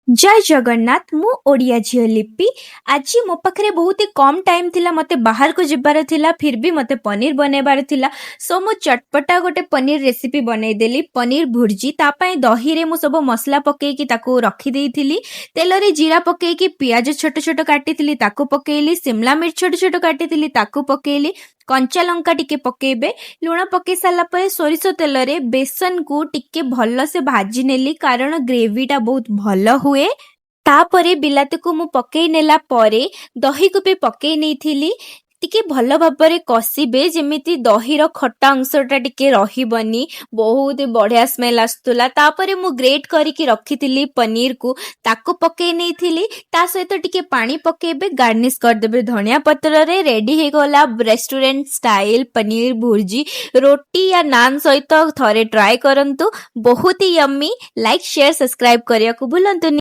जय जगन्नाथ मु ओडिया झील लिपि आज मो पाखे बहुत ही कम टाइम थिला मते बाहर को जिबार थिला फिर भी मते पनीर बनैबार थिला सो मु चटपटा गोटे पनीर रेसिपी बनई देली पनीर भुर्जी तापाई दही रे मु सब मसला पकेकी ताको रखी देइथिली तेल रे जीरा पकेकी पियाज छोट छोट काटिथिली ताको पकेइली शिमला मिर्च छोट छोट काटिथिली ताको पकेइली कंचा लंका टिके पकेबे लुण पके सारा पर सोरिष तेल रे बेसन को टिके भल से भाजी नेली कारण ग्रेवीटा बहुत भल हुए तापरे बिलाती को मु पकई नेला परे दही को भी पकई नेइथिली टिके भल भाबरे कषिबे जेमिति दहीर खट्टा अंशटा टिके रहिबनी बहुत बढ़िया स्मेल आस्तुला तापरे मु ग्रेट करिकी रखिथिली पनीर को ताको पकई नेइथिली ता सहित टिके पानी पकेबे गार्निश कर देबे धनिया पत्र रे रेडी हे गला रेस्टोरेंट स्टाइल पनीर भुर्जी रोटी या नान सहित थरे ट्राई करंतु बहुत ही यम्मी लाइक शेयर सब्सक्राइब करिया को भूलंतु